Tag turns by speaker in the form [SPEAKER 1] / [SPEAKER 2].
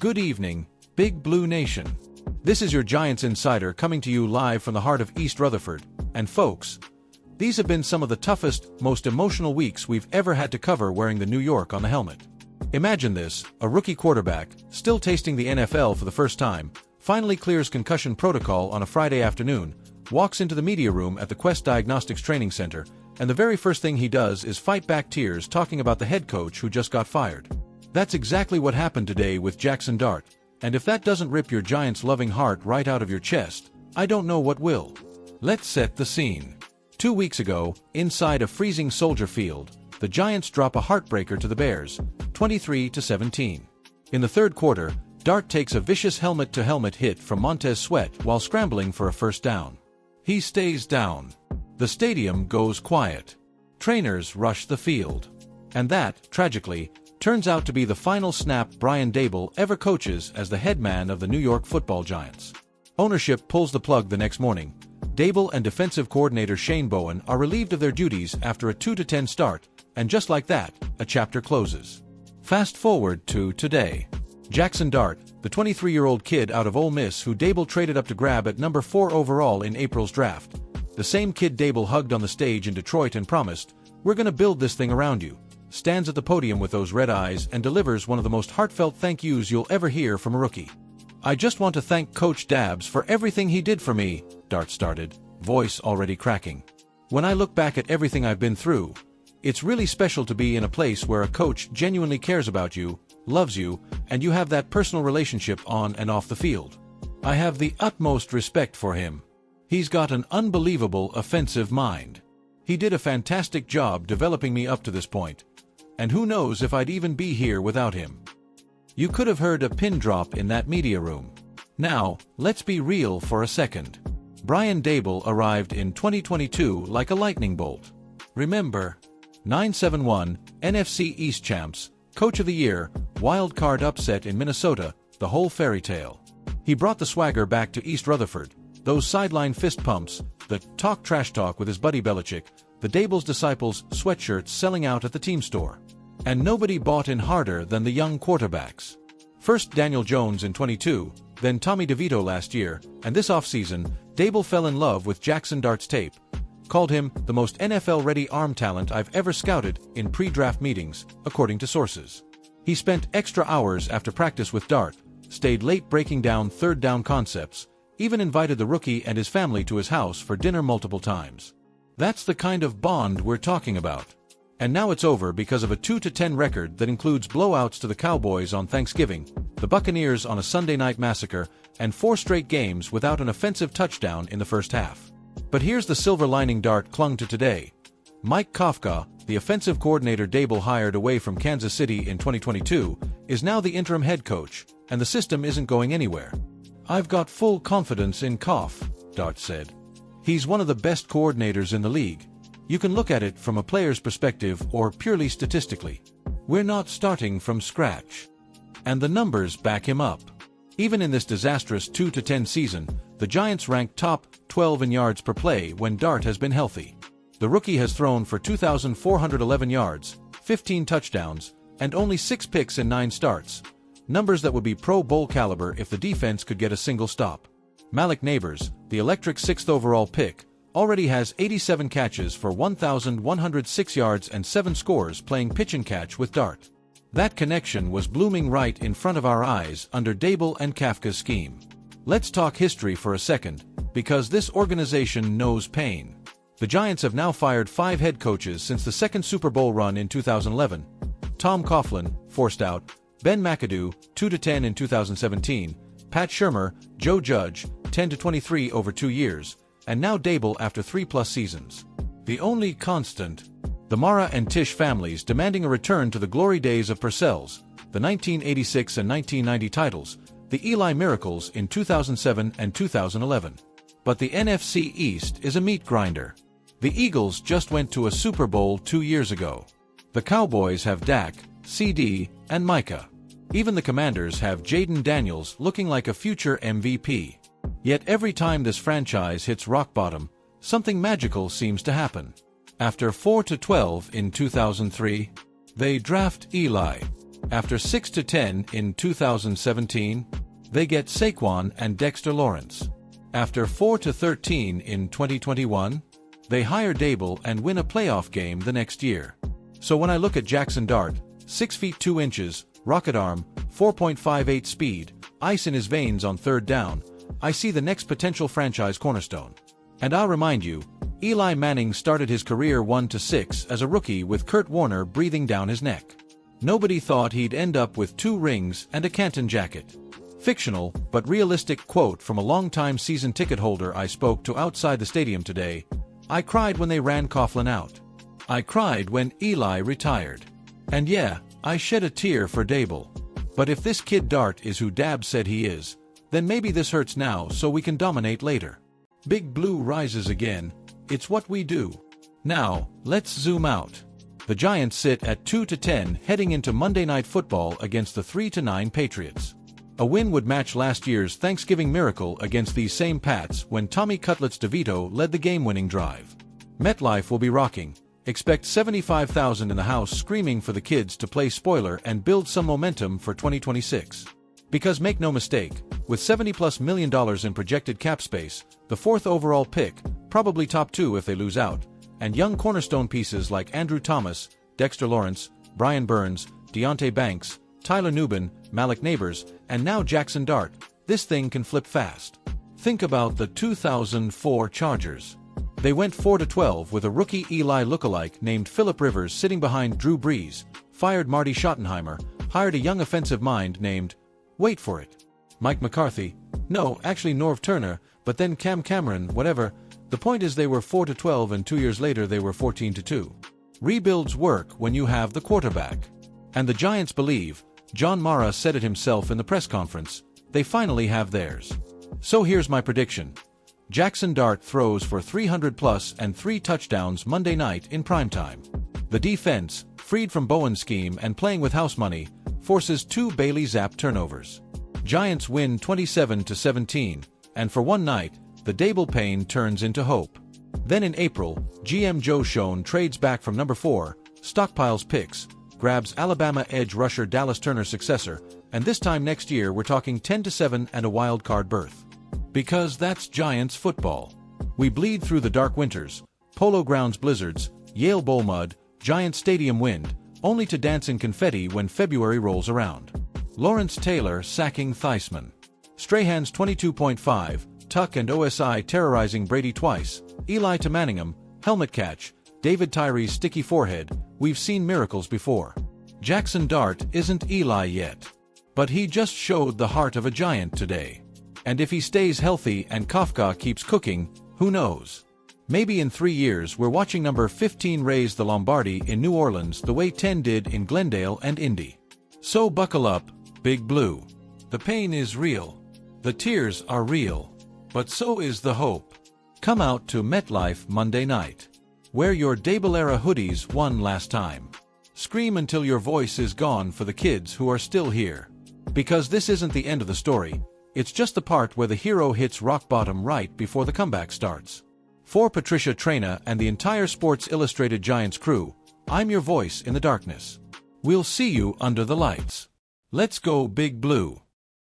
[SPEAKER 1] Good evening, Big Blue Nation. This is your Giants Insider coming to you live from the heart of East Rutherford. And folks, these have been some of the toughest, most emotional weeks we've ever had to cover wearing the New York on the helmet. Imagine this, a rookie quarterback, still tasting the NFL for the first time, finally clears concussion protocol on a Friday afternoon, walks into the media room at the Quest Diagnostics Training Center, and the very first thing he does is fight back tears talking about the head coach who just got fired. That's exactly what happened today with Jackson Dart, and if that doesn't rip your Giants' loving heart right out of your chest, I don't know what will. Let's set the scene. 2 weeks ago, inside a freezing Soldier Field, the Giants drop a heartbreaker to the Bears, 23-17. In the third quarter, Dart takes a vicious helmet-to-helmet hit from Montez Sweat while scrambling for a first down. He stays down. The stadium goes quiet. Trainers rush the field. And that, tragically, turns out to be the final snap Brian Daboll ever coaches as the head man of the New York Football Giants. Ownership pulls the plug the next morning. Daboll and defensive coordinator Shane Bowen are relieved of their duties after a 2-10 start, and just like that, a chapter closes. Fast forward to today. Jackson Dart, the 23-year-old kid out of Ole Miss who Daboll traded up to grab at number 4 overall in April's draft. The same kid Daboll hugged on the stage in Detroit and promised, "We're gonna build this thing around you," stands at the podium with those red eyes and delivers one of the most heartfelt thank yous you'll ever hear from a rookie. "I just want to thank Coach Dabbs for everything he did for me," Dart started, voice already cracking. "When I look back at everything I've been through, it's really special to be in a place where a coach genuinely cares about you, loves you, and you have that personal relationship on and off the field. I have the utmost respect for him. He's got an unbelievable offensive mind. He did a fantastic job developing me up to this point, and who knows if I'd even be here without him." You could have heard a pin drop in that media room. Now, let's be real for a second. Brian Daboll arrived in 2022 like a lightning bolt. Remember? 9-7-1, NFC East champs, Coach of the Year, wild card upset in Minnesota, the whole fairy tale. He brought the swagger back to East Rutherford, those sideline fist pumps, the talk trash talk with his buddy Belichick, the Daboll's Disciples sweatshirts selling out at the team store. And nobody bought in harder than the young quarterbacks. First Daniel Jones in 22, then Tommy DeVito last year, and this offseason, Daboll fell in love with Jackson Dart's tape, called him the most NFL-ready arm talent I've ever scouted in pre-draft meetings, according to sources. He spent extra hours after practice with Dart, stayed late breaking down third down concepts, even invited the rookie and his family to his house for dinner multiple times. That's the kind of bond we're talking about. And now it's over because of a 2-10 record that includes blowouts to the Cowboys on Thanksgiving, the Buccaneers on a Sunday night massacre, and 4 straight games without an offensive touchdown in the first half. But here's the silver lining Dart clung to today. Mike Kafka, the offensive coordinator Daboll hired away from Kansas City in 2022, is now the interim head coach, and the system isn't going anywhere. "I've got full confidence in Koff," Dart said. "He's one of the best coordinators in the league. You can look at it from a player's perspective or purely statistically. We're not starting from scratch." And the numbers back him up. Even in this disastrous 2-10 season, the Giants rank top 12 in yards per play when Dart has been healthy. The rookie has thrown for 2,411 yards, 15 touchdowns, and only 6 picks in 9 starts. Numbers that would be Pro Bowl caliber if the defense could get a single stop. Malik Neighbors, the electric 6th overall pick, already has 87 catches for 1,106 yards and 7 scores playing pitch and catch with Dart. That connection was blooming right in front of our eyes under Daboll and Kafka's scheme. Let's talk history for a second, because this organization knows pain. The Giants have now fired 5 head coaches since the second Super Bowl run in 2011. Tom Coughlin, forced out, Ben McAdoo, 2-10 in 2017, Pat Shurmur, Joe Judge, 10-23 over 2 years, and now Daboll after 3+ seasons. The only constant, the Mara and Tisch families demanding a return to the glory days of Purcell's, the 1986 and 1990 titles, the Eli Miracles in 2007 and 2011. But the NFC East is a meat grinder. The Eagles just went to a Super Bowl 2 years ago. The Cowboys have Dak, CD, and Micah. Even the Commanders have Jaden Daniels looking like a future MVP. Yet every time this franchise hits rock bottom, something magical seems to happen. After 4-12 in 2003, they draft Eli. After 6-10 in 2017, they get Saquon and Dexter Lawrence. After 4-13 in 2021, they hire Dable and win a playoff game the next year. So when I look at Jackson Dart, 6 feet 2 inches, rocket arm, 4.58 speed, ice in his veins on third down, I see the next potential franchise cornerstone. And I'll remind you, Eli Manning started his career 1-6 as a rookie with Kurt Warner breathing down his neck. Nobody thought he'd end up with 2 rings and a Canton jacket. Fictional, but realistic quote from a longtime season ticket holder I spoke to outside the stadium today. I cried when they ran Coughlin out. I cried when Eli retired. And yeah, I shed a tear for Dable. But if this kid Dart is who Dab said he is, then maybe this hurts now so we can dominate later. Big Blue rises again. It's what we do. Now, let's zoom out. The Giants sit at 2-10 heading into Monday Night Football against the 3-9 Patriots. A win would match last year's Thanksgiving miracle against these same Pats when Tommy Cutlets DeVito led the game-winning drive. MetLife will be rocking. Expect 75,000 in the house screaming for the kids to play spoiler and build some momentum for 2026. Because make no mistake, with $70+ million in projected cap space, the 4th overall pick, probably top 2 if they lose out, and young cornerstone pieces like Andrew Thomas, Dexter Lawrence, Brian Burns, Deonte Banks, Tyler Nubin, Malik Neighbors, and now Jackson Dart, this thing can flip fast. Think about the 2004 Chargers. They went 4-12 with a rookie Eli lookalike named Phillip Rivers sitting behind Drew Brees, fired Marty Schottenheimer, hired a young offensive mind named, wait for it, Mike McCarthy, no, actually Norv Turner, but then Cam Cameron, whatever. The point is they were 4-12 and 2 years later they were 14-2. Rebuilds work when you have the quarterback. And the Giants believe, John Mara said it himself in the press conference, they finally have theirs. So here's my prediction. Jackson Dart throws for 300+ and 3 touchdowns Monday night in primetime. The defense, freed from Bowen's scheme and playing with house money, forces 2 Bailey Zappe turnovers. Giants win 27-17, and for one night, the Dable pain turns into hope. Then in April, GM Joe Schoen trades back from number 4, stockpiles picks, grabs Alabama edge rusher Dallas Turner's successor, and this time next year we're talking 10-7 and a wild card berth. Because that's Giants football. We bleed through the dark winters, Polo Grounds blizzards, Yale Bowl mud, Giant Stadium wind, only to dance in confetti when February rolls around. Lawrence Taylor sacking Theismann. Strahan's 22.5, Tuck and OSI terrorizing Brady twice, Eli to Manningham, helmet catch, David Tyree's sticky forehead, we've seen miracles before. Jackson Dart isn't Eli yet. But he just showed the heart of a Giant today. And if he stays healthy and Kafka keeps cooking, who knows? Maybe in 3 years we're watching number 15 raise the Lombardi in New Orleans the way 10 did in Glendale and Indy. So buckle up, Big Blue. The pain is real. The tears are real. But so is the hope. Come out to MetLife Monday night. Wear your Dable-era hoodies one last time. Scream until your voice is gone for the kids who are still here. Because this isn't the end of the story, it's just the part where the hero hits rock bottom right before the comeback starts. For Patricia Traina and the entire Sports Illustrated Giants crew, I'm your voice in the darkness. We'll see you under the lights. Let's go Big Blue.